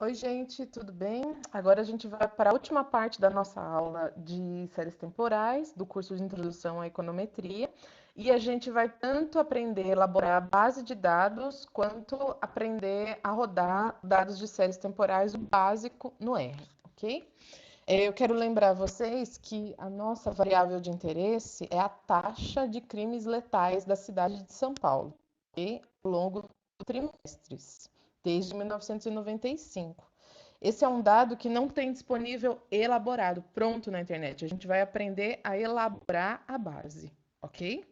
Oi, gente, tudo bem? Agora a gente vai para a última parte da nossa aula de séries temporais do curso de Introdução à Econometria e a gente vai tanto aprender a elaborar a base de dados quanto aprender a rodar dados de séries temporais, o básico no R, ok? Eu quero lembrar vocês que a nossa variável de interesse é a taxa de crimes letais da cidade de São Paulo, ok? Ao longo dos trimestres, desde 1995. Esse é um dado que não tem disponível elaborado, pronto na internet. A gente vai aprender a elaborar a base, ok?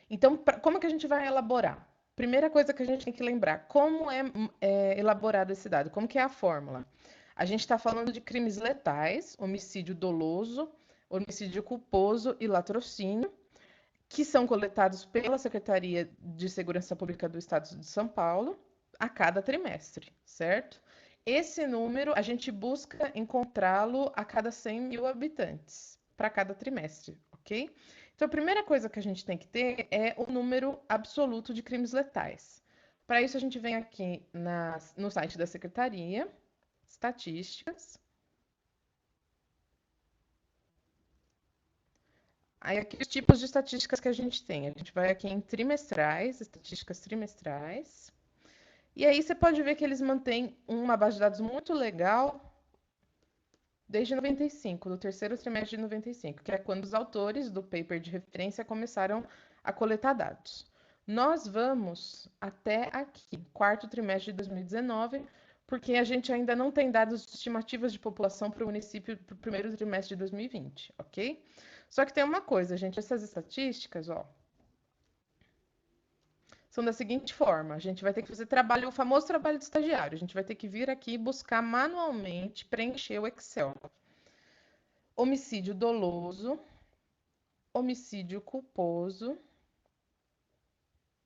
Então, como que a gente vai elaborar? Primeira coisa que a gente tem que lembrar, como é elaborado esse dado? Como que é a fórmula? A gente está falando de crimes letais, homicídio doloso, homicídio culposo e latrocínio, que são coletados pela Secretaria de Segurança Pública do Estado de São Paulo a cada trimestre, certo? Esse número a gente busca encontrá-lo a cada 100 mil habitantes, para cada trimestre, ok? Então, a primeira coisa que a gente tem que ter é o número absoluto de crimes letais. Para isso, a gente vem aqui no site da Secretaria, Estatísticas. Aí, aqui os tipos de estatísticas que a gente tem. A gente vai aqui em trimestrais, estatísticas trimestrais. E aí você pode ver que eles mantêm uma base de dados muito legal desde 95, do terceiro trimestre de 95, que é quando os autores do paper de referência começaram a coletar dados. Nós vamos até aqui, quarto trimestre de 2019, porque a gente ainda não tem dados de estimativas de população para o município para o primeiro trimestre de 2020, ok? Só que tem uma coisa, gente, essas estatísticas, ó, são da seguinte forma: a gente vai ter que fazer trabalho, o famoso trabalho de estagiário. A gente vai ter que vir aqui buscar manualmente, preencher o Excel. Homicídio doloso, homicídio culposo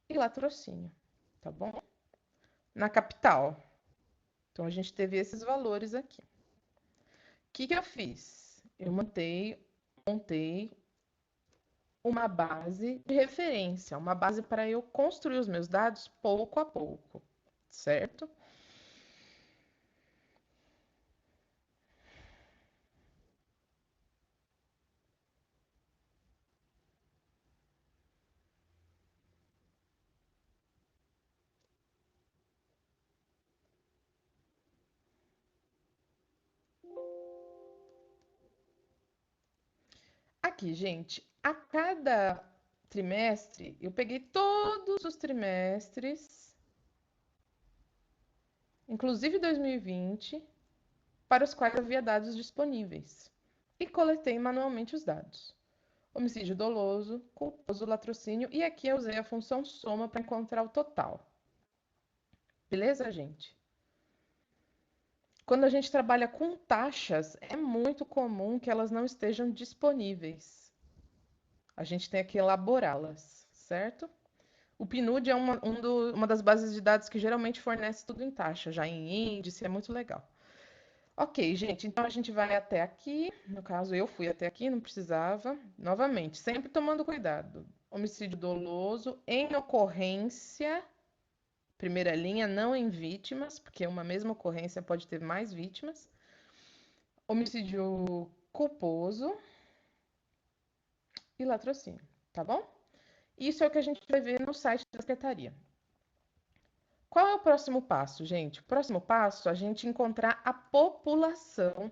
e latrocínio, tá bom? Na capital. Então a gente teve esses valores aqui. O que eu fiz? Eu montei uma base de referência, uma base para eu construir os meus dados pouco a pouco, certo? Aqui, gente, a cada trimestre, eu peguei todos os trimestres, inclusive 2020, para os quais havia dados disponíveis, e coletei manualmente os dados. Homicídio doloso, culposo, latrocínio, e aqui eu usei a função soma para encontrar o total. Beleza, gente? Quando a gente trabalha com taxas, é muito comum que elas não estejam disponíveis. A gente tem que elaborá-las, certo? O PNUD é uma das bases de dados que geralmente fornece tudo em taxa, já em índice, é muito legal. Ok, gente, então a gente vai até aqui. No caso, eu fui até aqui, não precisava. Novamente, sempre tomando cuidado. Homicídio doloso em ocorrência, primeira linha, não em vítimas, porque uma mesma ocorrência pode ter mais vítimas. Homicídio culposo e latrocínio, tá bom? Isso é o que a gente vai ver no site da Secretaria. Qual é o próximo passo, gente? O próximo passo é a gente encontrar a população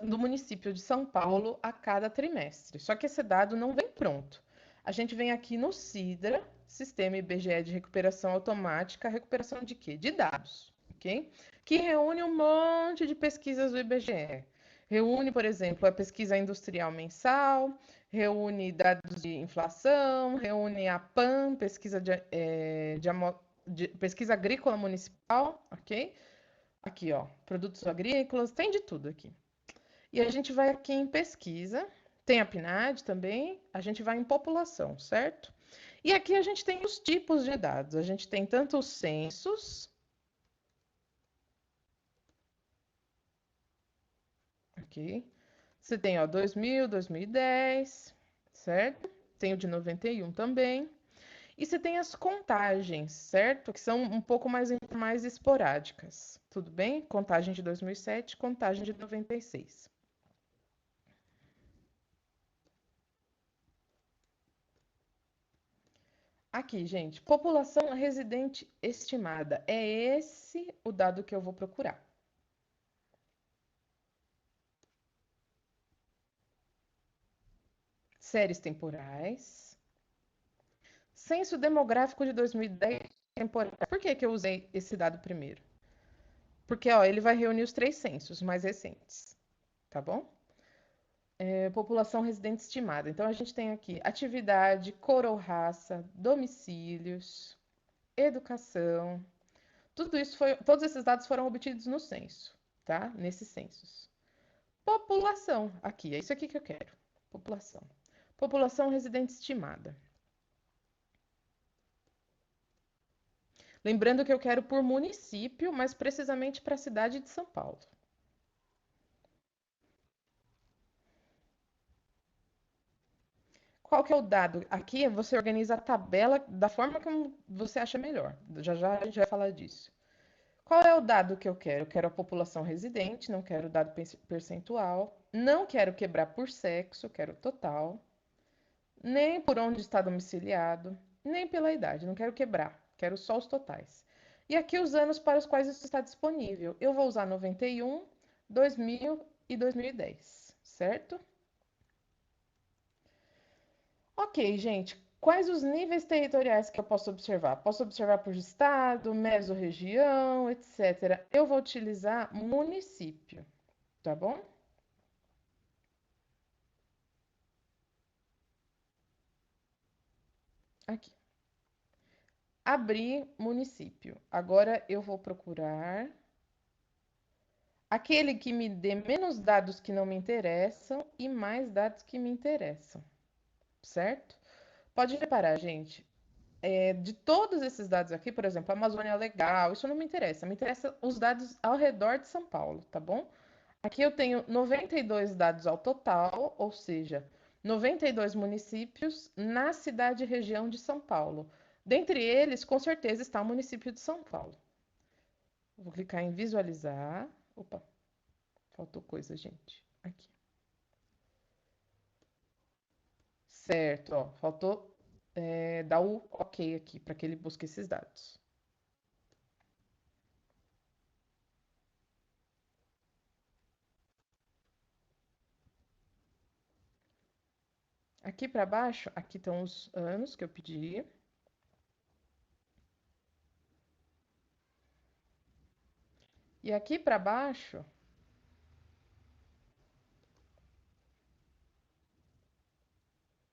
do município de São Paulo a cada trimestre. Só que esse dado não vem pronto. A gente vem aqui no SIDRA, Sistema IBGE de Recuperação Automática, recuperação de quê? De dados, ok? Que reúne um monte de pesquisas do IBGE. Reúne, por exemplo, a pesquisa industrial mensal, reúne dados de inflação, reúne a PAM, pesquisa agrícola municipal, ok? Aqui, ó, produtos agrícolas, tem de tudo aqui. E a gente vai aqui em pesquisa, tem a PNAD também, a gente vai em população, certo? E aqui a gente tem os tipos de dados. A gente tem tanto os censos, ok? Você tem, ó, 2000, 2010, certo? Tem o de 91 também. E você tem as contagens, certo? Que são um pouco mais esporádicas. Tudo bem? Contagem de 2007, contagem de 96. Aqui, gente, população residente estimada. É esse o dado que eu vou procurar. Séries temporais. Censo demográfico de 2010 temporais. Por que que eu usei esse dado primeiro? Porque, ó, ele vai reunir os três censos mais recentes, tá bom? População residente estimada. Então, a gente tem aqui atividade, cor ou raça, domicílios, educação. Tudo isso todos esses dados foram obtidos no censo, tá? Nesses censos. População, aqui, é isso aqui que eu quero. População. População residente estimada. Lembrando que eu quero por município, mas precisamente para a cidade de São Paulo. Qual que é o dado? Aqui você organiza a tabela da forma que você acha melhor. Já já a gente vai falar disso. Qual é o dado que eu quero? Eu quero a população residente, não quero o dado percentual, não quero quebrar por sexo, quero total, nem por onde está domiciliado, nem pela idade, não quero quebrar, quero só os totais. E aqui os anos para os quais isso está disponível. Eu vou usar 91, 2000 e 2010, certo? Ok, gente. Quais os níveis territoriais que eu posso observar? Posso observar por estado, mesorregião, etc. Eu vou utilizar município, tá bom? Aqui. Abrir município. Agora eu vou procurar aquele que me dê menos dados que não me interessam e mais dados que me interessam, certo? Pode reparar, gente. De todos esses dados aqui, por exemplo, Amazônia Legal, isso não me interessa. Me interessa os dados ao redor de São Paulo, tá bom? Aqui eu tenho 92 dados ao total, ou seja, 92 municípios na cidade e região de São Paulo. Dentre eles, com certeza, está o município de São Paulo. Vou clicar em visualizar. Opa, faltou coisa, gente. Aqui. Certo, ó, faltou dar o OK aqui para que ele busque esses dados. Aqui para baixo, aqui estão os anos que eu pedi. E aqui para baixo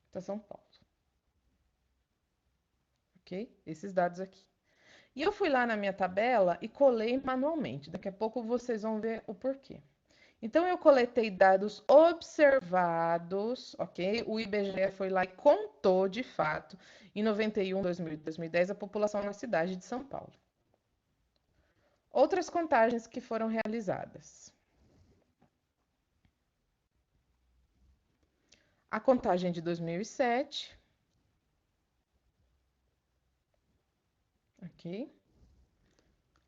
está São Paulo, ok? Esses dados aqui. E eu fui lá na minha tabela e colei manualmente. Daqui a pouco vocês vão ver o porquê. Então, eu coletei dados observados, ok? O IBGE foi lá e contou, de fato, em 91, 2000 e 2010, a população na cidade de São Paulo. Outras contagens que foram realizadas. A contagem de 2007, ok?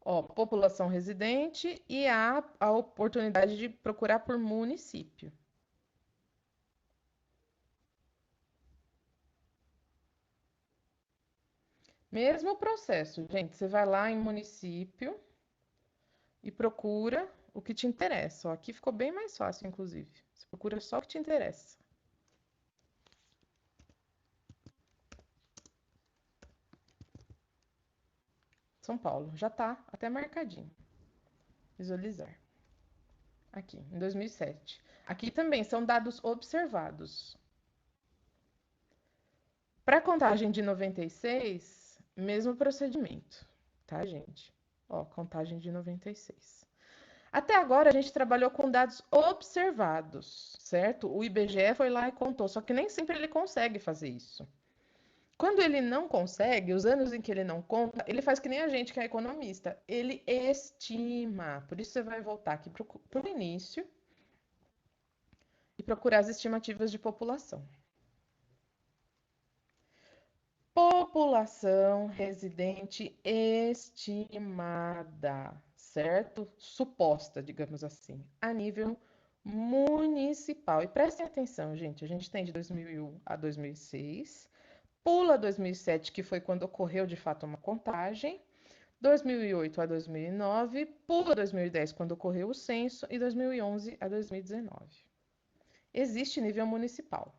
Ó, população residente e a oportunidade de procurar por município. Mesmo processo, gente. Você vai lá em município e procura o que te interessa. Ó, aqui ficou bem mais fácil, inclusive. Você procura só o que te interessa. São Paulo, já tá até marcadinho. Visualizar. Aqui, em 2007. Aqui também são dados observados. Para a contagem de 96, mesmo procedimento, tá, gente? Ó, contagem de 96. Até agora a gente trabalhou com dados observados, certo? O IBGE foi lá e contou, só que nem sempre ele consegue fazer isso. Quando ele não consegue, os anos em que ele não conta, ele faz que nem a gente que é economista. Ele estima. Por isso você vai voltar aqui para o início e procurar as estimativas de população. População residente estimada, certo? Suposta, digamos assim, a nível municipal. E prestem atenção, gente, a gente tem de 2001 a 2006, pula 2007, que foi quando ocorreu de fato uma contagem, 2008 a 2009, pula 2010, quando ocorreu o censo, e 2011 a 2019. Existe nível municipal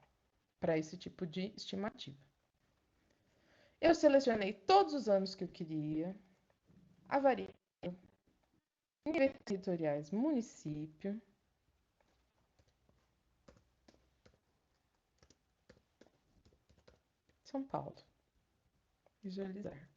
para esse tipo de estimativa. Eu selecionei todos os anos que eu queria, avaria níveis territoriais, município, São Paulo. Visualizar.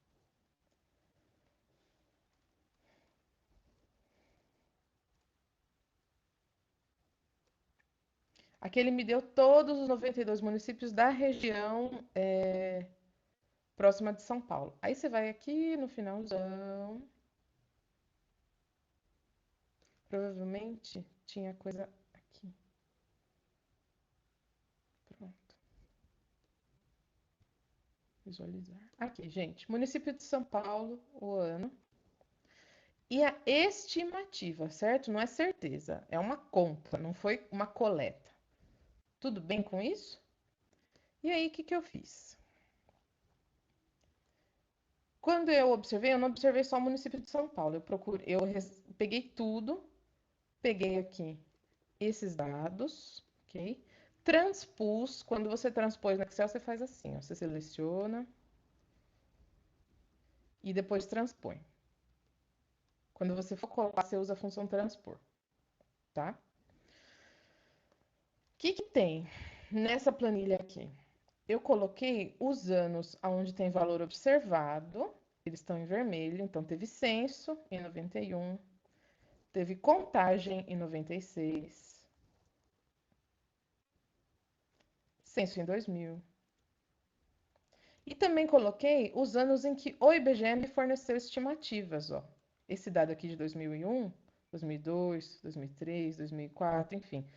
Aqui ele me deu todos os 92 municípios da região próxima de São Paulo. Aí você vai aqui no finalzão. Provavelmente tinha coisa aqui. Pronto. Visualizar. Aqui, gente. Município de São Paulo, o ano. E a estimativa, certo? Não é certeza. É uma conta, não foi uma coleta. Tudo bem com isso? E aí, o que eu fiz? Quando eu observei, eu não observei só o município de São Paulo. Peguei tudo, peguei aqui esses dados, ok? Transpus. Quando você transpôs no Excel, você faz assim, ó, você seleciona e depois transpõe. Quando você for colar, você usa a função transpor, tá? O que tem nessa planilha aqui? Eu coloquei os anos onde tem valor observado, eles estão em vermelho, então teve censo em 91, teve contagem em 96, censo em 2000. E também coloquei os anos em que o IBGE me forneceu estimativas, ó. Esse dado aqui de 2001, 2002, 2003, 2004, enfim.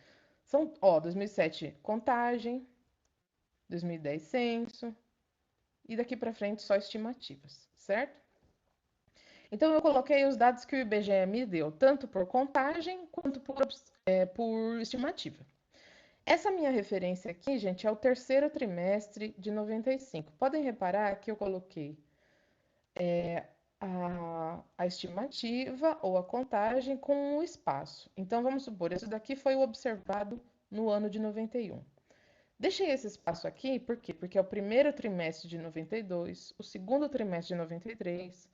São, ó, 2007 contagem, 2010 censo, e daqui para frente só estimativas, certo? Então eu coloquei os dados que o IBGE me deu, tanto por contagem quanto por estimativa. Essa minha referência aqui, gente, é o terceiro trimestre de 95. Podem reparar que eu coloquei a estimativa ou a contagem com um espaço. Então vamos supor, esse daqui foi o observado no ano de 91. Deixei esse espaço aqui, por quê? Porque é o primeiro trimestre de 92, o segundo trimestre de 93,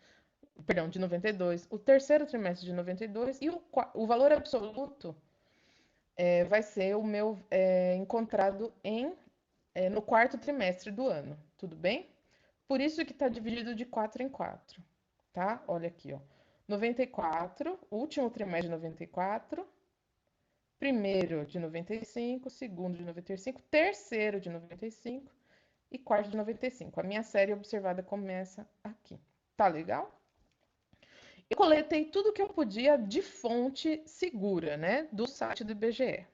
perdão, de 92, o terceiro trimestre de 92 e o valor absoluto vai ser o meu encontrado no quarto trimestre do ano, tudo bem? Por isso que está dividido de 4 em 4, tá? Olha aqui, ó. 94, último trimestre de 94, primeiro de 95, segundo de 95, terceiro de 95 e quarto de 95. A minha série observada começa aqui. Tá legal? Eu coletei tudo que eu podia de fonte segura, né? Do site do IBGE.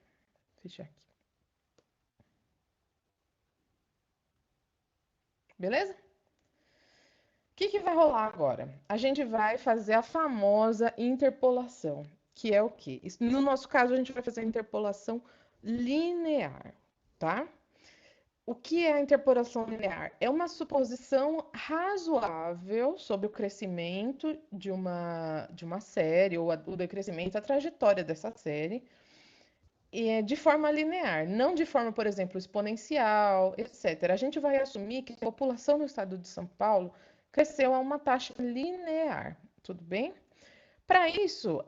Fechar aqui. Beleza? O que vai rolar agora? A gente vai fazer a famosa interpolação, que é o quê? No nosso caso, a gente vai fazer a interpolação linear, tá? O que é a interpolação linear? É uma suposição razoável sobre o crescimento de uma série, ou o decrescimento, a trajetória dessa série, de forma linear, não de forma, por exemplo, exponencial, etc. A gente vai assumir que a população no estado de São Paulo cresceu a uma taxa linear, tudo bem? Para isso,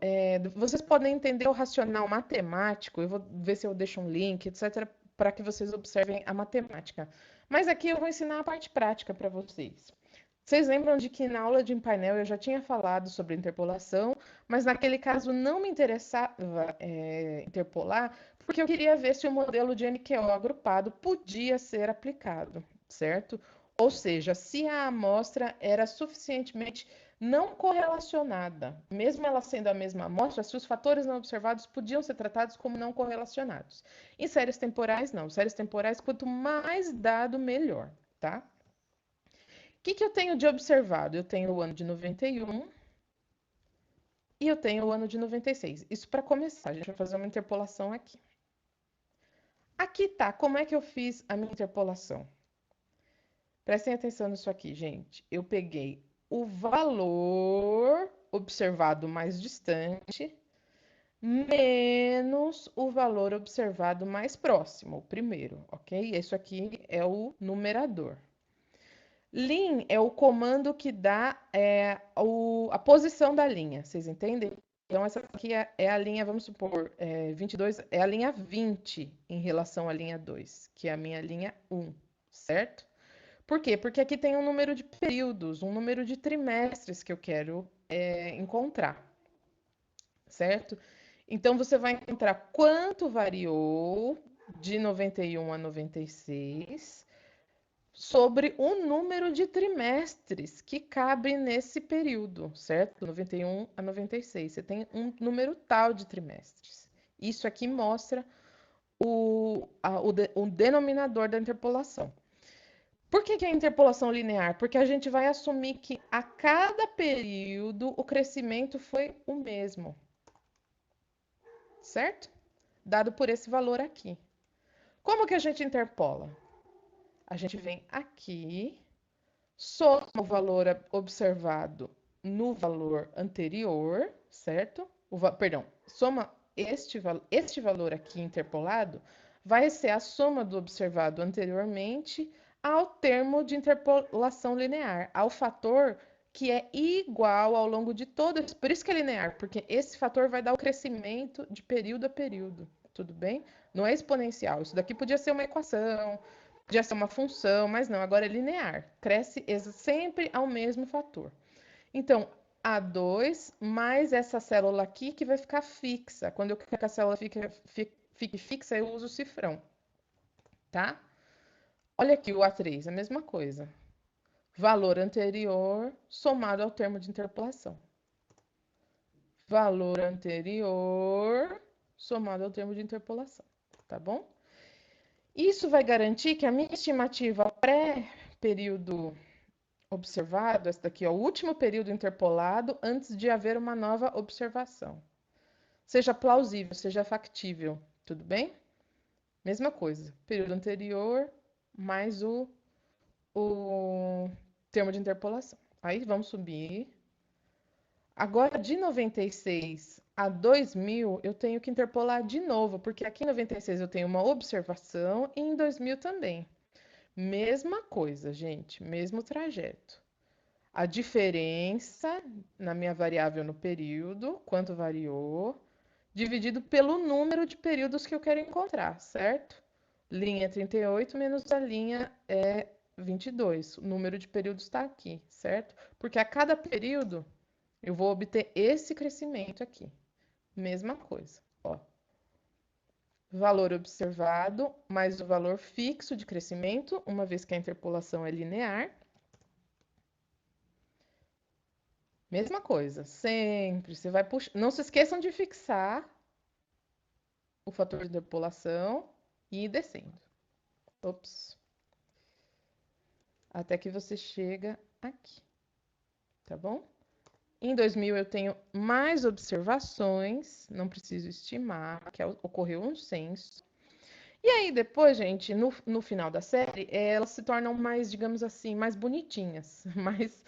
vocês podem entender o racional matemático, eu vou ver se eu deixo um link, etc., para que vocês observem a matemática. Mas aqui eu vou ensinar a parte prática para vocês. Vocês lembram de que na aula de painel eu já tinha falado sobre interpolação, mas naquele caso não me interessava interpolar, porque eu queria ver se o modelo de MQO agrupado podia ser aplicado, certo? Ou seja, se a amostra era suficientemente não correlacionada, mesmo ela sendo a mesma amostra, se os fatores não observados podiam ser tratados como não correlacionados. Em séries temporais, não. Séries temporais, quanto mais dado, melhor, tá? que eu tenho de observado? Eu tenho o ano de 91 e eu tenho o ano de 96. Isso para começar, a gente vai fazer uma interpolação aqui. Aqui tá, como é que eu fiz a minha interpolação? Prestem atenção nisso aqui, gente. Eu peguei o valor observado mais distante menos o valor observado mais próximo, o primeiro, ok? Isso aqui é o numerador. Lin é o comando que dá a posição da linha, vocês entendem? Então, essa aqui é a linha, vamos supor, 22, é a linha 20 em relação à linha 2, que é a minha linha 1, certo? Por quê? Porque aqui tem um número de períodos, um número de trimestres que eu quero encontrar, certo? Então, você vai encontrar quanto variou de 91 a 96 sobre o número de trimestres que cabe nesse período, certo? 91 a 96. Você tem um número tal de trimestres. Isso aqui mostra o denominador da interpolação. Por que é interpolação linear? Porque a gente vai assumir que a cada período o crescimento foi o mesmo, certo? Dado por esse valor aqui. Como que a gente interpola? A gente vem aqui, soma o valor observado no valor anterior, certo? Perdão, soma este valor aqui interpolado vai ser a soma do observado anteriormente ao termo de interpolação linear, ao fator que é igual ao longo de todo esse. Por isso que é linear, porque esse fator vai dar o crescimento de período a período, tudo bem? Não é exponencial. Isso daqui podia ser uma equação, podia ser uma função, mas não, agora é linear. Cresce sempre ao mesmo fator. Então, A2 mais essa célula aqui que vai ficar fixa. Quando eu quero que a célula fique fixa, eu uso o cifrão, tá? Olha aqui o A3, a mesma coisa. Valor anterior somado ao termo de interpolação. Valor anterior somado ao termo de interpolação, tá bom? Isso vai garantir que a minha estimativa pré-período observado, esse daqui é o último período interpolado antes de haver uma nova observação. Seja plausível, seja factível, tudo bem? Mesma coisa, período anterior mais o termo de interpolação. Aí vamos subir. Agora, de 96 a 2000, eu tenho que interpolar de novo, porque aqui em 96 eu tenho uma observação e em 2000 também. Mesma coisa, gente, mesmo trajeto. A diferença na minha variável no período, quanto variou, dividido pelo número de períodos que eu quero encontrar, certo? Linha 38 menos a linha 22. O número de períodos está aqui, certo? Porque a cada período eu vou obter esse crescimento aqui. Mesma coisa, ó. Valor observado mais o valor fixo de crescimento, uma vez que a interpolação é linear. Mesma coisa, sempre. Você vai puxar. Não se esqueçam de fixar o fator de interpolação e ir descendo. Ops. Até que você chega aqui. Tá bom? Em 2000 eu tenho mais observações, não preciso estimar, que ocorreu um censo. E aí depois, gente, no final da série, elas se tornam mais, digamos assim, mais bonitinhas, mais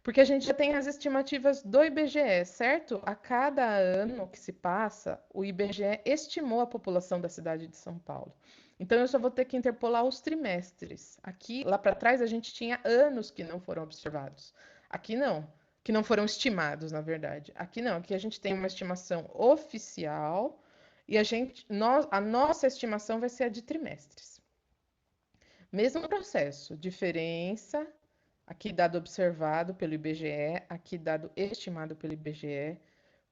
porque a gente já tem as estimativas do IBGE, certo? A cada ano que se passa, o IBGE estimou a população da cidade de São Paulo. Então eu só vou ter que interpolar os trimestres. Aqui, lá para trás, a gente tinha anos que não foram observados. Aqui não, que não foram estimados, na verdade. Aqui não, aqui a gente tem uma estimação oficial e a nossa estimação vai ser a de trimestres. Mesmo processo, diferença. Aqui dado observado pelo IBGE, aqui dado estimado pelo IBGE,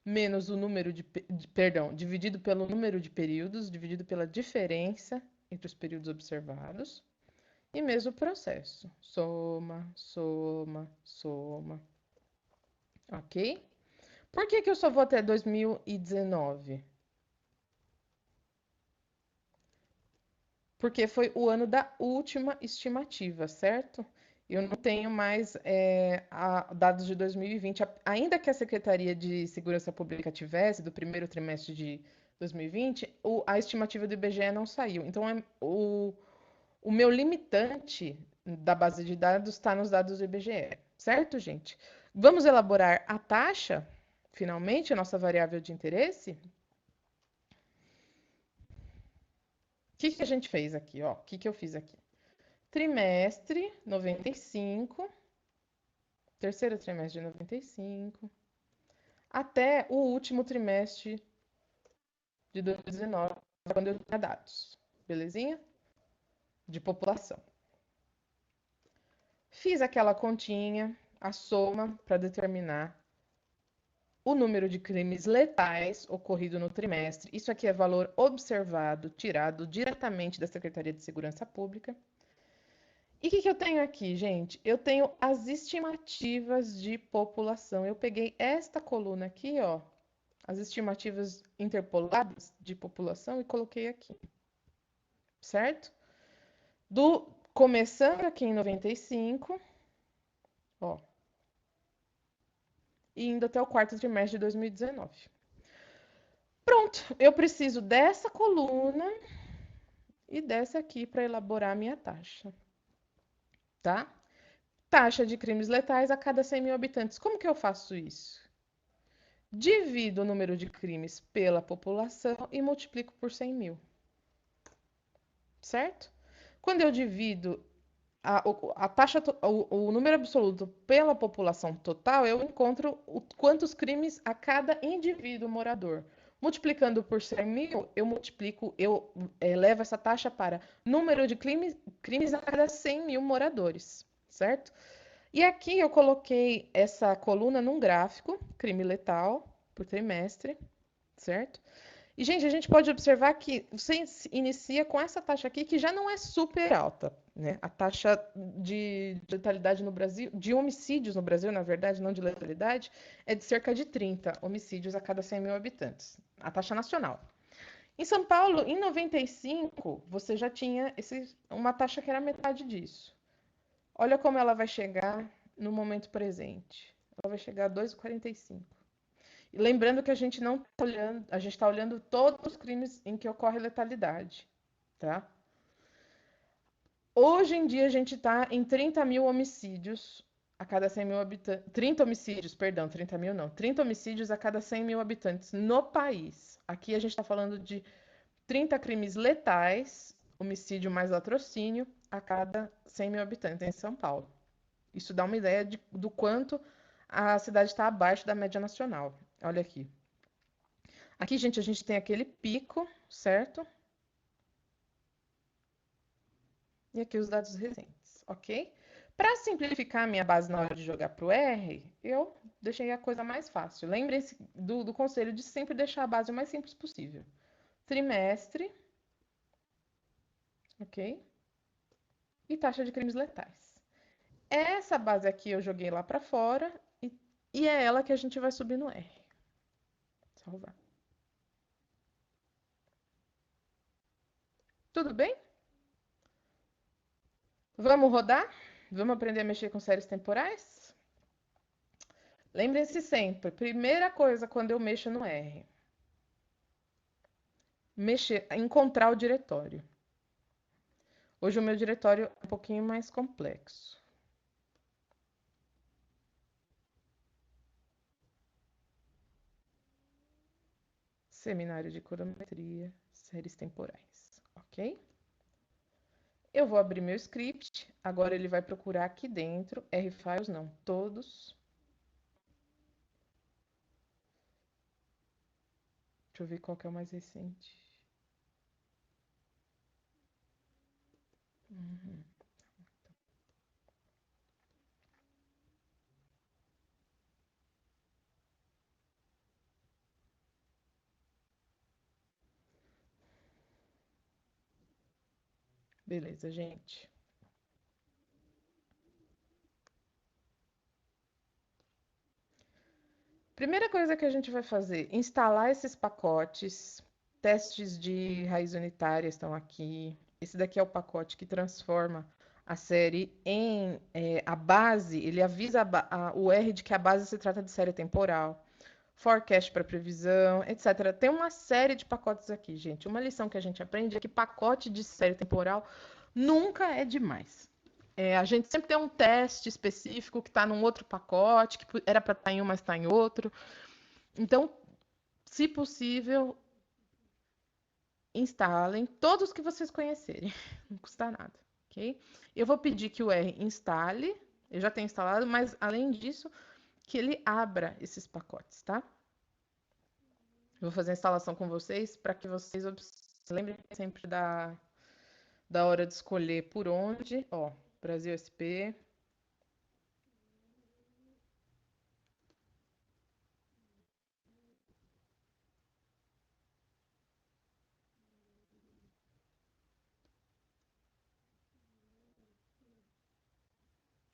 menos o número perdão, dividido pelo número de períodos, dividido pela diferença entre os períodos observados, e mesmo processo. Soma, soma, soma. Ok? Por que eu só vou até 2019? Porque foi o ano da última estimativa, certo? Eu não tenho mais dados de 2020, ainda que a Secretaria de Segurança Pública tivesse, do primeiro trimestre de 2020, a estimativa do IBGE não saiu. Então, o meu limitante da base de dados está nos dados do IBGE, certo, gente? Vamos elaborar a taxa, finalmente, a nossa variável de interesse? O que a gente fez aqui? Ó? O que eu fiz aqui? Trimestre 95, terceiro trimestre de 95, até o último trimestre de 2019, quando eu tinha dados, belezinha? De população. Fiz aquela continha, a soma, para determinar o número de crimes letais ocorrido no trimestre. Isso aqui é valor observado, tirado diretamente da Secretaria de Segurança Pública. E o que eu tenho aqui, gente? Eu tenho as estimativas de população. Eu peguei esta coluna aqui, ó, as estimativas interpoladas de população e coloquei aqui, certo? Começando aqui em 95, ó, e indo até o quarto trimestre de 2019. Pronto, eu preciso dessa coluna e dessa aqui para elaborar a minha taxa, tá? Taxa de crimes letais a cada 100 mil habitantes. Como que eu faço isso? Divido o número de crimes pela população e multiplico por 100 mil, certo? Quando eu divido a taxa, o número absoluto pela população total, eu encontro quantos crimes a cada indivíduo morador. Multiplicando por 100 mil, eu levo essa taxa para número de crimes a cada 100 mil moradores, certo? E aqui eu coloquei essa coluna num gráfico, crime letal por trimestre, certo? E, gente, a gente pode observar que você inicia com essa taxa aqui, que já não é super alta, né? A taxa de letalidade no Brasil, de homicídios no Brasil, na verdade, não de letalidade, é de cerca de 30 homicídios a cada 100 mil habitantes, a taxa nacional. Em São Paulo, em 95, você já tinha uma taxa que era metade disso. Olha como ela vai chegar no momento presente. Ela vai chegar a 2,45. Lembrando que a gente não está olhando, a gente está olhando todos os crimes em que ocorre letalidade, tá? Hoje em dia a gente está em 30 mil homicídios a cada 100 mil habitantes. 30 homicídios, perdão, 30 mil não. 30 homicídios a cada 100 mil habitantes no país. Aqui a gente está falando de 30 crimes letais, homicídio mais latrocínio, a cada 100 mil habitantes em São Paulo. Isso dá uma ideia do quanto a cidade está abaixo da média nacional. Olha aqui. Aqui, gente, a gente tem aquele pico, certo? E aqui os dados recentes, ok? Para simplificar a minha base na hora de jogar para o R, eu deixei a coisa mais fácil. Lembrem-se do conselho de sempre deixar a base o mais simples possível. Trimestre, ok? E taxa de crimes letais. Essa base aqui eu joguei lá para fora e é ela que a gente vai subir no R. Salvar. Tudo bem? Vamos rodar? Vamos aprender a mexer com séries temporais? Lembrem-se sempre, primeira coisa quando eu mexo no R, encontrar o diretório. Hoje o meu diretório é um pouquinho mais complexo. Seminário de econometria, séries temporais, ok? Eu vou abrir meu script, agora ele vai procurar aqui dentro, R-Files não, todos. Deixa eu ver qual que é o mais recente. Uhum. Beleza, gente. Primeira coisa que a gente vai fazer, instalar esses pacotes. Testes de raiz unitária estão aqui. Esse daqui é o pacote que transforma a série em a base, ele avisa o R de que a base se trata de série temporal, forecast para previsão, etc. Tem uma série de pacotes aqui, gente. Uma lição que a gente aprende é que pacote de série temporal nunca é demais. A gente sempre tem um teste específico que está num outro pacote, que era para estar em um, mas está em outro. Então, se possível, instalem todos que vocês conhecerem. Não custa nada, ok? Eu vou pedir que o R instale. Eu já tenho instalado, mas além disso, que ele abra esses pacotes, tá? Eu vou fazer a instalação com vocês para que vocês lembrem sempre da hora de escolher por onde. Ó, Brasil SP.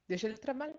Deixa ele trabalhar.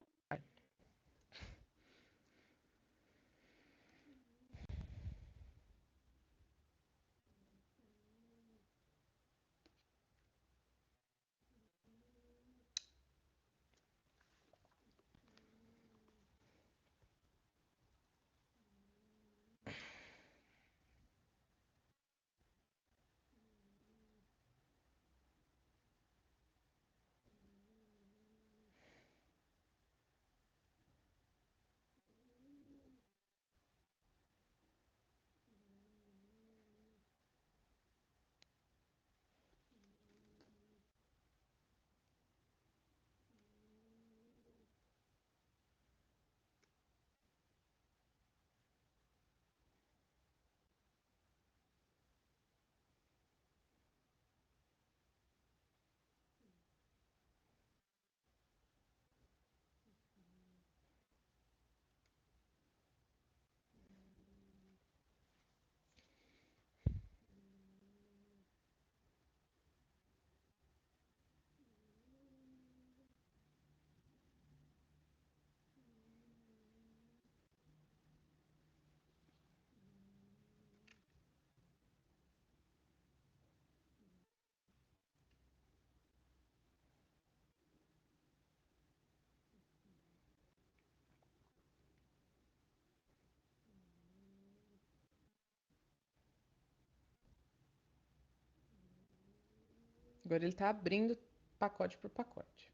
Agora ele está abrindo pacote por pacote.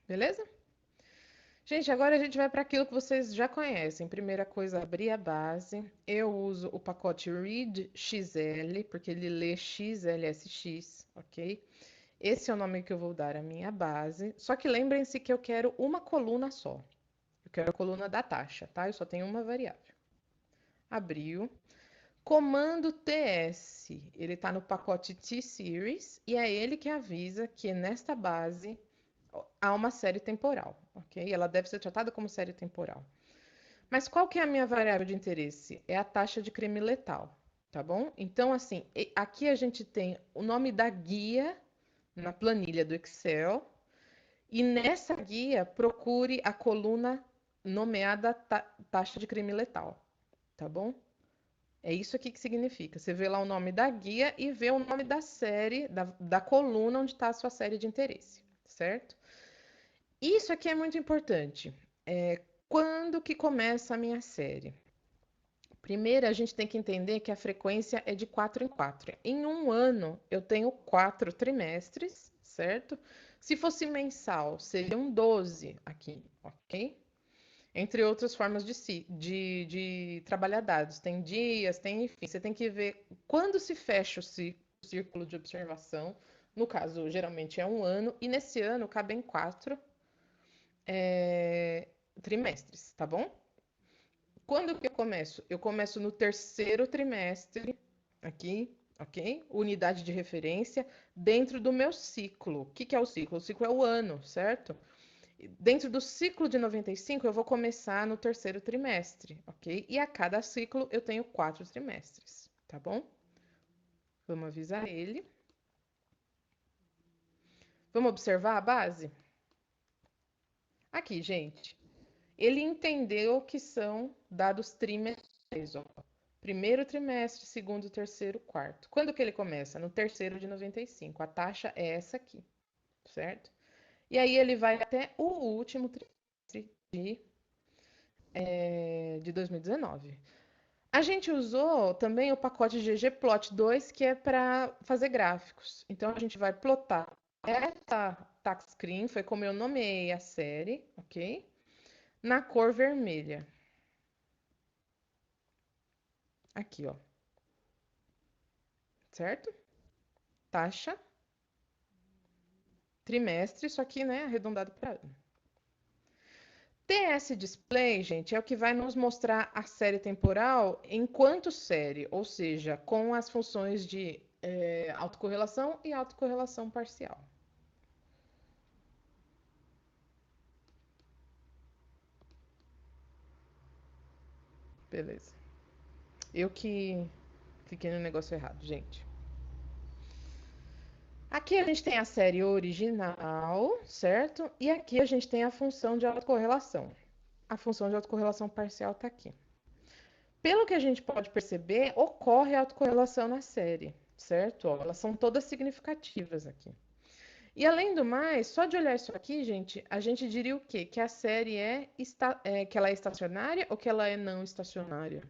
Beleza? Gente, agora a gente vai para aquilo que vocês já conhecem. Primeira coisa, abrir a base. Eu uso o pacote Read XL, porque ele lê XLSX, ok? Esse é o nome que eu vou dar à minha base. Só que lembrem-se que eu quero uma coluna só. Eu quero a coluna da taxa, tá? Eu só tenho uma variável. Abriu. Comando TS, ele está no pacote T-Series e é ele que avisa que nesta base há uma série temporal, ok? Ela deve ser tratada como série temporal. Mas qual que é a minha variável de interesse? É a taxa de crime letal, tá bom? Então, assim, aqui a gente tem o nome da guia na planilha do Excel e nessa guia procure a coluna nomeada taxa de crime letal, tá bom? É isso aqui que significa. Você vê lá o nome da guia e vê o nome da série, da coluna onde está a sua série de interesse, certo? Isso aqui é muito importante. Quando que começa a minha série? Primeiro, a gente tem que entender que a frequência é de 4 em 4. Em um ano, eu tenho 4 trimestres, certo? Se fosse mensal, seriam 12 aqui, ok? Entre outras formas de trabalhar dados. Tem dias, tem, enfim, você tem que ver quando se fecha o círculo de observação. No caso, geralmente é um ano, e nesse ano cabem 4 trimestres, tá bom? Quando que eu começo? Eu começo no terceiro trimestre, aqui, ok? Unidade de referência, dentro do meu ciclo. O que que é o ciclo? O ciclo é o ano, certo? Dentro do ciclo de 95, eu vou começar no terceiro trimestre, ok? E a cada ciclo eu tenho 4 trimestres, tá bom? Vamos avisar ele. Vamos observar a base? Aqui, gente. ele entendeu que são dados trimestrais, ó. Primeiro trimestre, segundo, terceiro, quarto. Quando que ele começa? No terceiro de 95. A taxa é essa aqui, certo? E aí ele vai até o último trimestre de 2019. A gente usou também o pacote ggplot2, que é para fazer gráficos. Então, a gente vai plotar essa tax screen, foi como eu nomeei a série, ok? Na cor vermelha. Aqui, ó. Certo? Taxa, trimestre, isso aqui, né, arredondado para ano. TS Display, gente, é o que vai nos mostrar a série temporal enquanto série, ou seja, com as funções de autocorrelação e autocorrelação parcial. Beleza. Eu que cliquei no negócio errado, gente. Aqui a gente tem a série original, certo? E aqui a gente tem a função de autocorrelação. A função de autocorrelação parcial está aqui. Pelo que a gente pode perceber, ocorre autocorrelação na série, certo? Ó, elas são todas significativas aqui. E além do mais, só de olhar isso aqui, gente, a gente diria o quê? Que a série que ela é estacionária ou que ela é não estacionária?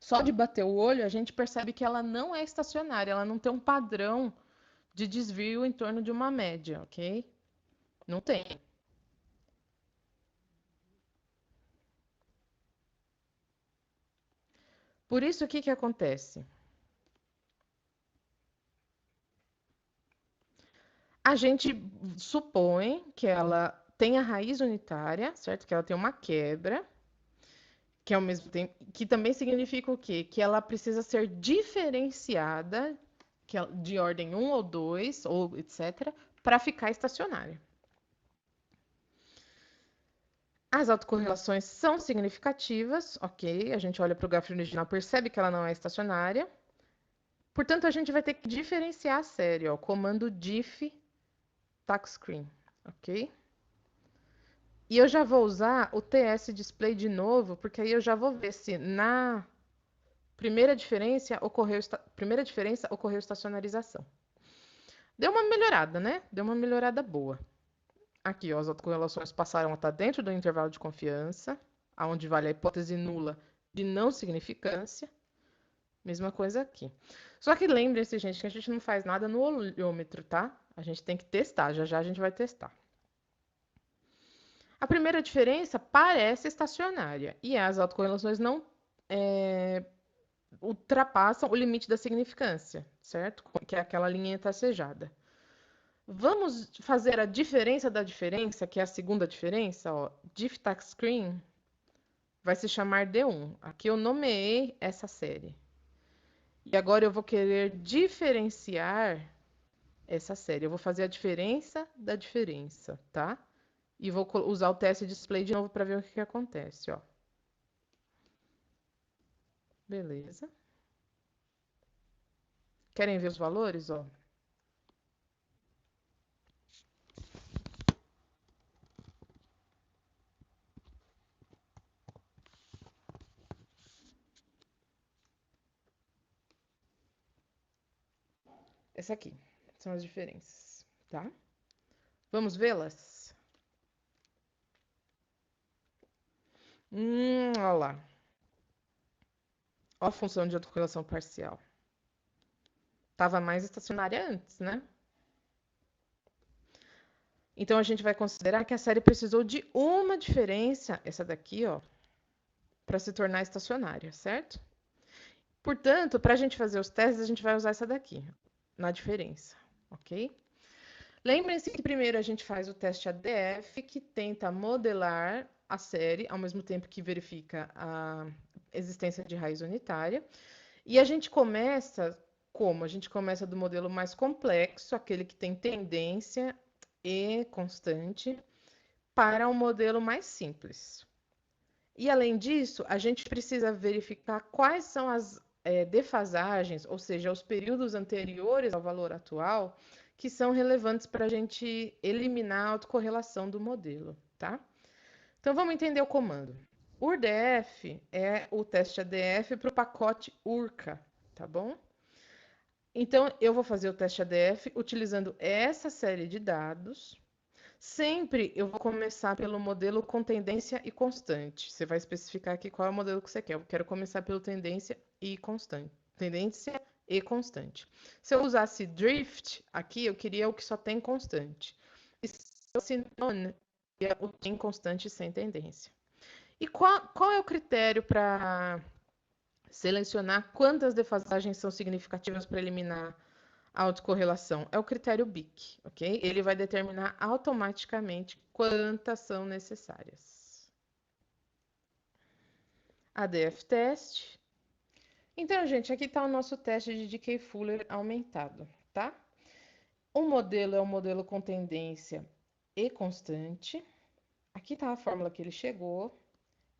Só de bater o olho, a gente percebe que ela não é estacionária, ela não tem um padrão de desvio em torno de uma média, ok? Não tem. Por isso, o que que acontece? A gente supõe que ela tem a raiz unitária, certo? Que ela tem uma quebra, que ao mesmo tempo, que também significa o quê? Que ela precisa ser diferenciada, de ordem 1 ou 2, ou etc., para ficar estacionária. As autocorrelações são significativas, ok? A gente olha para o gráfico original, percebe que ela não é estacionária. Portanto, a gente vai ter que diferenciar a série, ó, comando diff tacscreen, ok? E eu já vou usar o TS display de novo, porque aí eu já vou ver se na primeira diferença ocorreu estacionarização. Deu uma melhorada, né? Deu uma melhorada boa. Aqui, ó, as autocorrelações passaram a estar dentro do intervalo de confiança, aonde vale a hipótese nula de não significância. Mesma coisa aqui. Só que lembrem-se, gente, que a gente não faz nada no olhômetro, tá? A gente tem que testar, já já a gente vai testar. A primeira diferença parece estacionária e as autocorrelações não ultrapassam o limite da significância, certo? Que é aquela linha tracejada. Vamos fazer a diferença da diferença, que é a segunda diferença, ó. Diff tax screen vai se chamar D1. Aqui eu nomeei essa série. E agora eu vou querer diferenciar essa série. Eu vou fazer a diferença da diferença, tá? E vou usar o teste display de novo para ver o que acontece, ó. Beleza. Querem ver os valores, ó? Essa aqui são as diferenças, tá? Vamos vê-las? Olha lá. Ó a função de autocorrelação parcial. Estava mais estacionária antes, né? Então, a gente vai considerar que a série precisou de uma diferença, essa daqui, ó, para se tornar estacionária, certo? Portanto, para a gente fazer os testes, a gente vai usar essa daqui, na diferença, ok? Lembrem-se que primeiro a gente faz o teste ADF, que tenta modelar a série, ao mesmo tempo que verifica a existência de raiz unitária. E a gente começa como? A gente começa do modelo mais complexo, aquele que tem tendência e constante, para um modelo mais simples. E além disso, a gente precisa verificar quais são as defasagens, ou seja, os períodos anteriores ao valor atual, que são relevantes para a gente eliminar a autocorrelação do modelo, tá? Então, vamos entender o comando. URDF é o teste ADF para o pacote URCA, tá bom? Então, eu vou fazer o teste ADF utilizando essa série de dados. Sempre eu vou começar pelo modelo com tendência e constante. Você vai especificar aqui qual é o modelo que você quer. Eu quero começar pelo tendência e constante. Tendência e constante. Se eu usasse drift aqui, eu queria o que só tem constante. E se eu usasse none, eu queria o que tem constante sem tendência. E qual é o critério para selecionar quantas defasagens são significativas para eliminar a autocorrelação? É o critério BIC, ok? Ele vai determinar automaticamente quantas são necessárias. ADF teste. Então, gente, aqui está o nosso teste de Decay Fuller aumentado, tá? O modelo é um modelo com tendência e constante. Aqui está a fórmula que ele chegou.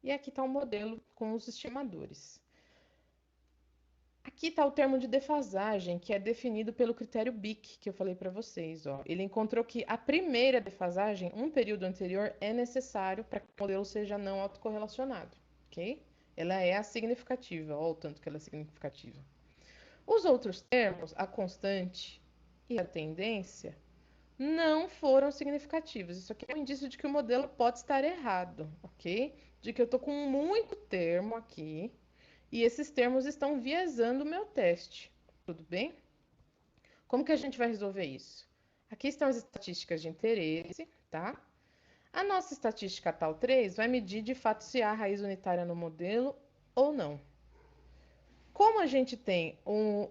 E aqui está o modelo com os estimadores. Aqui está o termo de defasagem, que é definido pelo critério BIC, que eu falei para vocês. Ó. Ele encontrou que a primeira defasagem, um período anterior, é necessário para que o modelo seja não autocorrelacionado, ok? Ela é a significativa, olha o tanto que ela é significativa. Os outros termos, a constante e a tendência, não foram significativos. Isso aqui é um indício de que o modelo pode estar errado, ok? De que eu estou com muito termo aqui, e esses termos estão viesando o meu teste, tudo bem? Como que a gente vai resolver isso? Aqui estão as estatísticas de interesse, tá? A nossa estatística tal 3 vai medir de fato se há raiz unitária no modelo ou não. Como a gente tem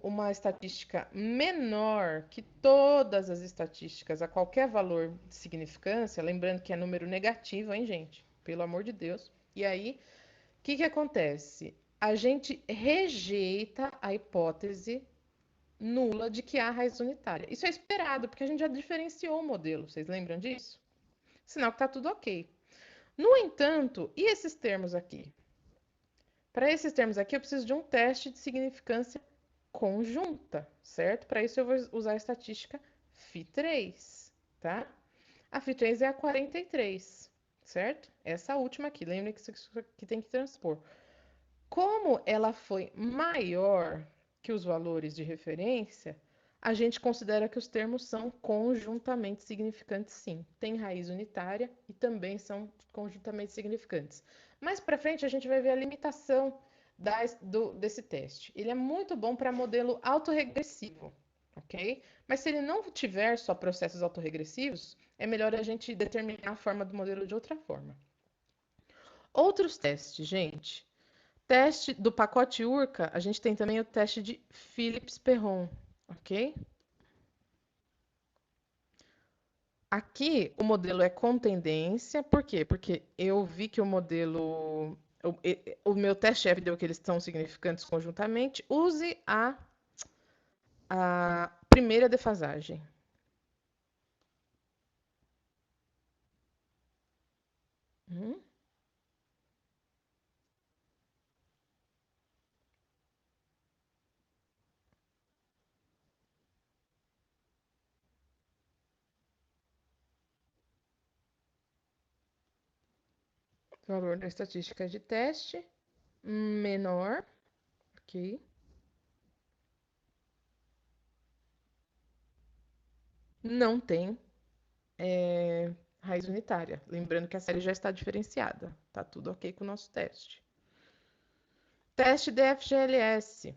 uma estatística menor que todas as estatísticas a qualquer valor de significância, lembrando que é número negativo, hein, gente? Pelo amor de Deus. E aí, o que acontece? A gente rejeita a hipótese nula de que há raiz unitária. Isso é esperado, porque a gente já diferenciou o modelo. Vocês lembram disso? Sinal que está tudo ok. No entanto, e esses termos aqui? Para esses termos aqui, eu preciso de um teste de significância conjunta, certo? Para isso, eu vou usar a estatística Φ3, tá? A Φ3 é a 43, certo? Essa última aqui, lembre que isso aqui tem que transpor. Como ela foi maior que os valores de referência, a gente considera que os termos são conjuntamente significantes, sim. Tem raiz unitária e também são conjuntamente significantes. Mais para frente, a gente vai ver a limitação desse teste. Ele é muito bom para modelo autorregressivo, ok? Mas se ele não tiver só processos autorregressivos, é melhor a gente determinar a forma do modelo de outra forma. Outros testes, gente. Teste do pacote URCA, a gente tem também o teste de Phillips-Perron, ok? Aqui o modelo é com tendência, por quê? Porque eu vi que o modelo, o meu teste-F deu que eles são significantes conjuntamente, use a primeira defasagem. Valor da estatística de teste menor, ok? Não tem raiz unitária. Lembrando que a série já está diferenciada. Tá tudo ok com o nosso teste. Teste DFGLS.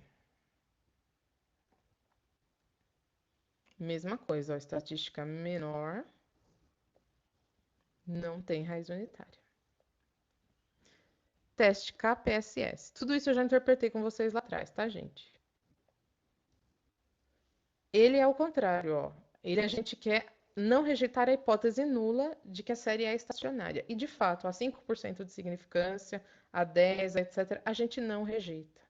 Mesma coisa, ó, estatística menor, não tem raiz unitária. Teste KPSS. Tudo isso eu já interpretei com vocês lá atrás, tá, gente? Ele é o contrário, ó. Ele a gente quer não rejeitar a hipótese nula de que a série é estacionária. E, de fato, a 5% de significância, a 10%, etc., a gente não rejeita,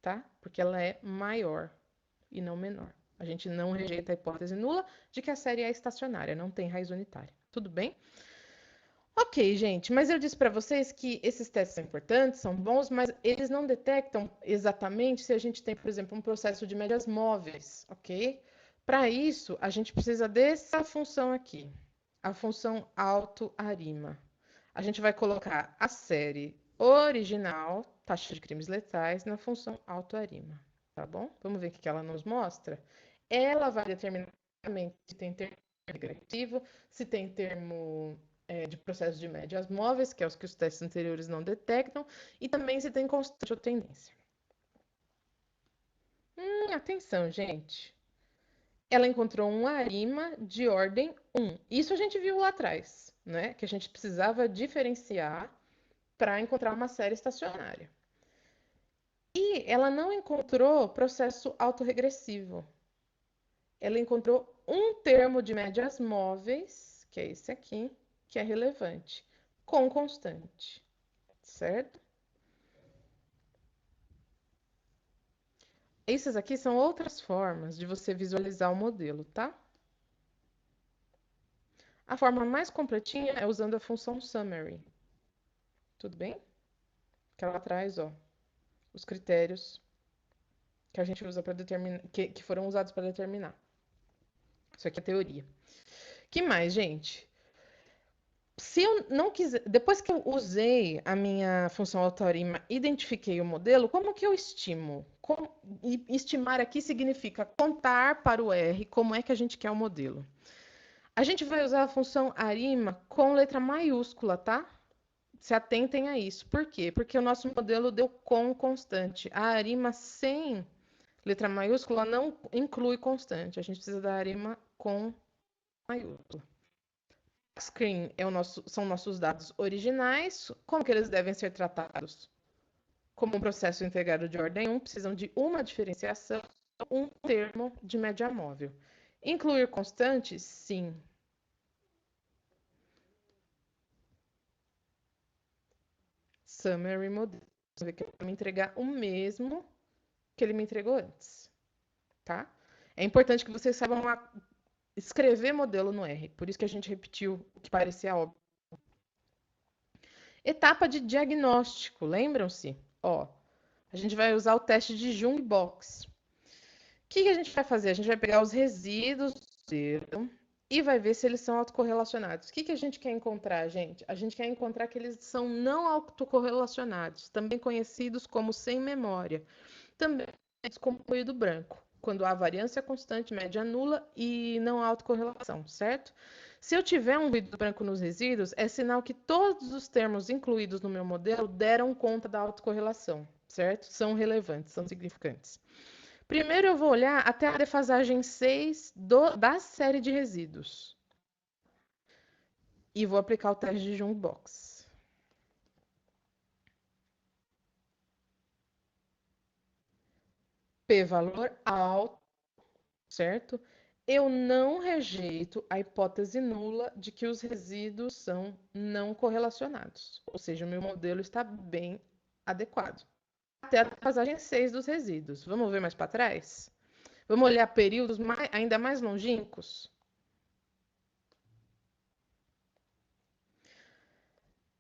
tá? Porque ela é maior e não menor. A gente não rejeita a hipótese nula de que a série é estacionária, não tem raiz unitária. Tudo bem? Ok, gente, mas eu disse para vocês que esses testes são importantes, são bons, mas eles não detectam exatamente se a gente tem, por exemplo, um processo de médias móveis, ok? Para isso, a gente precisa dessa função aqui, a função autoarima. A gente vai colocar a série original, taxa de crimes letais, na função autoarima, tá bom? Vamos ver o que ela nos mostra? Ela vai determinar se tem termo regressivo, se tem termo de processo de médias móveis, que é os que os testes anteriores não detectam, e também se tem constante ou tendência. Atenção, gente. Ela encontrou um arima de ordem 1. Isso a gente viu lá atrás, né? Que a gente precisava diferenciar para encontrar uma série estacionária. E ela não encontrou processo autorregressivo. Ela encontrou um termo de médias móveis, que é esse aqui, que é relevante, com constante, certo? Essas aqui são outras formas de você visualizar o modelo, tá? A forma mais completinha é usando a função summary. Tudo bem? Que ela traz, ó, os critérios que a gente usa para determinar, que foram usados para determinar. Isso aqui é teoria. Que mais, gente? Se eu não quiser, depois que eu usei a minha função autorima, identifiquei o modelo, como que eu estimo? Estimar aqui significa contar para o R como é que a gente quer o modelo. A gente vai usar a função arima com letra maiúscula, tá? Se atentem a isso. Por quê? Porque o nosso modelo deu com constante. A arima sem letra maiúscula não inclui constante. A gente precisa da arima com maiúscula. Screen são nossos dados originais. Como que eles devem ser tratados? Como um processo integrado de ordem 1, precisam de uma diferenciação, um termo de média móvel. Incluir constantes? Sim. Summary model. Você vê que ele vai me entregar o mesmo que ele me entregou antes, tá? É importante que vocês saibam escrever modelo no R, por isso que a gente repetiu o que parecia óbvio. Etapa de diagnóstico, lembram-se? Ó, a gente vai usar o teste de Jung-Box. O que a gente vai fazer? A gente vai pegar os resíduos e vai ver se eles são autocorrelacionados. O que a gente quer encontrar, gente? A gente quer encontrar que eles são não autocorrelacionados, também conhecidos como sem memória, também como ruído branco, quando há variância constante, média nula e não há autocorrelação, certo? Se eu tiver um ruído branco nos resíduos, é sinal que todos os termos incluídos no meu modelo deram conta da autocorrelação, certo? São relevantes, são significantes. Primeiro eu vou olhar até a defasagem 6 da série de resíduos. E vou aplicar o teste de Jung-Box. P-valor alto, certo? Eu não rejeito a hipótese nula de que os resíduos são não correlacionados. Ou seja, o meu modelo está bem adequado. Até a defasagem 6 dos resíduos. Vamos ver mais para trás? Vamos olhar períodos ainda mais longínquos?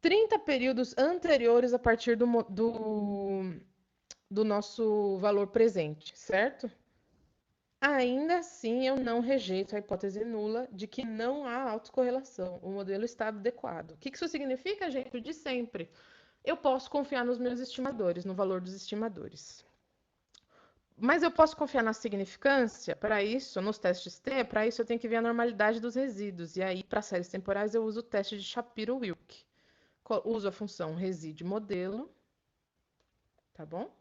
30 períodos anteriores a partir do nosso valor presente, certo? Ainda assim, eu não rejeito a hipótese nula de que não há autocorrelação. O modelo está adequado. O que isso significa, gente? De sempre. Eu posso confiar nos meus estimadores, no valor dos estimadores. Mas eu posso confiar na significância? Para isso, nos testes T, para isso eu tenho que ver a normalidade dos resíduos. E aí, para séries temporais, eu uso o teste de Shapiro-Wilk. Uso a função resíduo modelo, tá bom?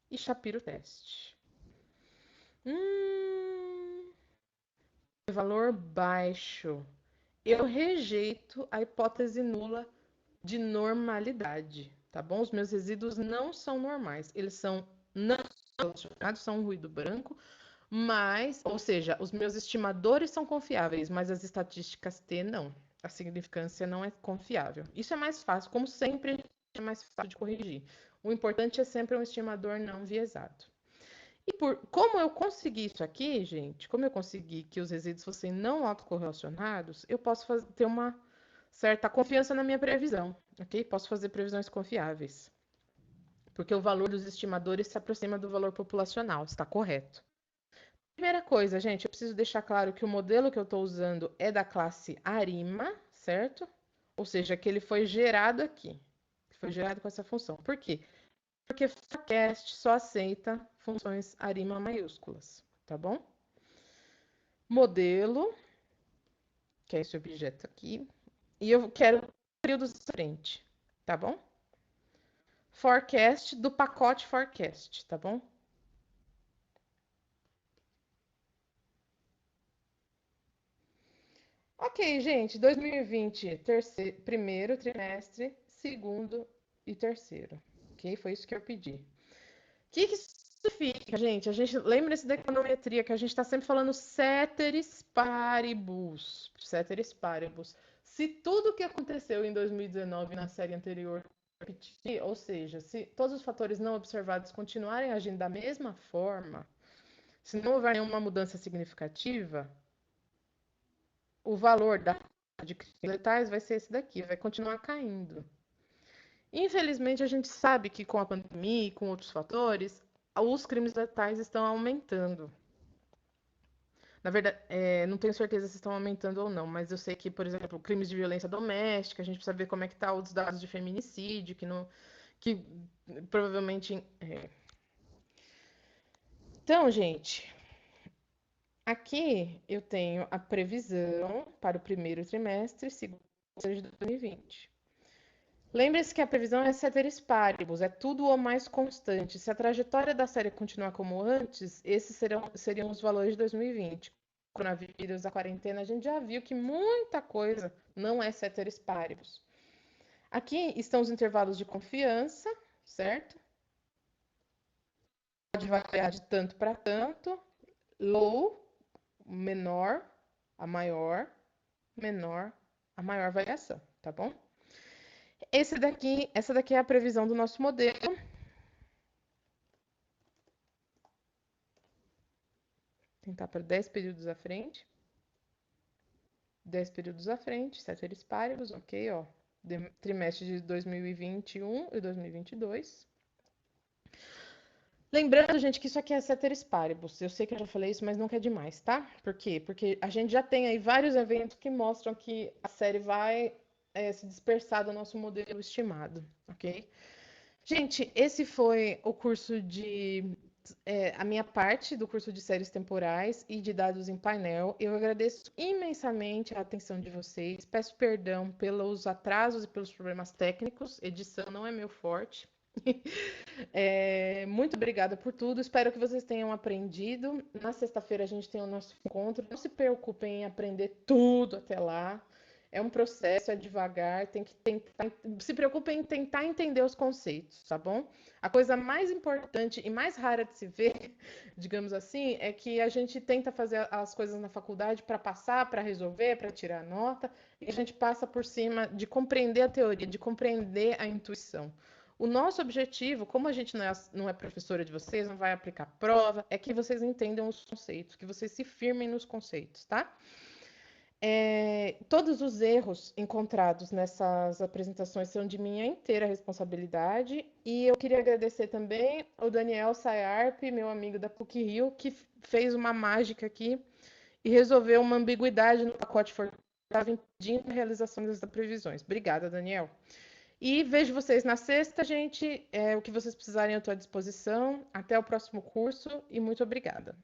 E Shapiro teste. Valor baixo. Eu rejeito a hipótese nula de normalidade, tá bom? Os meus resíduos não são normais, eles são não relacionados, são um ruído branco, mas, ou seja, os meus estimadores são confiáveis, mas as estatísticas T não. A significância não é confiável. Isso é mais fácil, como sempre, é mais fácil de corrigir. O importante é sempre um estimador não viesado. E como eu consegui isso aqui, gente, como eu consegui que os resíduos fossem não autocorrelacionados, eu posso ter uma certa confiança na minha previsão, ok? Posso fazer previsões confiáveis. Porque o valor dos estimadores se aproxima do valor populacional, está correto. Primeira coisa, gente, eu preciso deixar claro que o modelo que eu estou usando é da classe ARIMA, certo? Ou seja, que ele foi gerado aqui. Foi gerado com essa função. Por quê? Porque forecast só aceita funções arima maiúsculas, tá bom? Modelo, que é esse objeto aqui, e eu quero períodos à frente, tá bom? Forecast do pacote forecast, tá bom? Ok, gente, 2020, primeiro trimestre, segundo e terceiro. Ok? Foi isso que eu pedi. O que significa, gente? A gente lembra-se da econometria, que a gente está sempre falando ceteris paribus. Ceteris paribus. Se tudo o que aconteceu em 2019 na série anterior repetir, ou seja, se todos os fatores não observados continuarem agindo da mesma forma, se não houver nenhuma mudança significativa, o valor da de crimes letais vai ser esse daqui, vai continuar caindo. Infelizmente, a gente sabe que com a pandemia e com outros fatores, os crimes letais estão aumentando. Na verdade, não tenho certeza se estão aumentando ou não, mas eu sei que, por exemplo, crimes de violência doméstica, a gente precisa ver como é que tá os dados de feminicídio, que provavelmente. Então, gente, aqui eu tenho a previsão para o primeiro trimestre, segundo trimestre de 2020. Lembre-se que a previsão é ceteris paribus, é tudo ou mais constante. Se a trajetória da série continuar como antes, esses seriam os valores de 2020. O coronavírus, a quarentena, a gente já viu que muita coisa não é ceteris paribus. Aqui estão os intervalos de confiança, certo? Pode variar de tanto para tanto. Low, menor, a maior, menor, a maior variação, tá bom? Essa daqui é a previsão do nosso modelo. Tentar para 10 períodos à frente. 10 períodos à frente, ceteris paribus, ok, ó. Trimestre de 2021 e 2022. Lembrando, gente, que isso aqui é ceteris paribus. Eu sei que eu já falei isso, mas não quer demais, tá? Por quê? Porque a gente já tem aí vários eventos que mostram que a série vai se dispersar do nosso modelo estimado, ok? Gente, esse foi o curso a minha parte do curso de séries temporais e de dados em painel. Eu agradeço imensamente a atenção de vocês. Peço perdão pelos atrasos e pelos problemas técnicos. Edição não é meu forte. Muito obrigada por tudo. Espero que vocês tenham aprendido. Na sexta-feira a gente tem o nosso encontro. Não se preocupem em aprender tudo até lá. É um processo, é devagar, tem que tentar. Se preocupem em tentar entender os conceitos, tá bom? A coisa mais importante e mais rara de se ver, digamos assim, é que a gente tenta fazer as coisas na faculdade para passar, para resolver, para tirar nota, e a gente passa por cima de compreender a teoria, de compreender a intuição. O nosso objetivo, como a gente não é professora de vocês, não vai aplicar prova, é que vocês entendam os conceitos, que vocês se firmem nos conceitos, tá? Todos os erros encontrados nessas apresentações são de minha inteira responsabilidade e eu queria agradecer também ao Daniel Sayarp, meu amigo da PUC-Rio, que fez uma mágica aqui e resolveu uma ambiguidade no pacote que estava impedindo a realização das previsões. Obrigada, Daniel. E vejo vocês na sexta, gente. O que vocês precisarem, eu estou à disposição. Até o próximo curso e muito obrigada.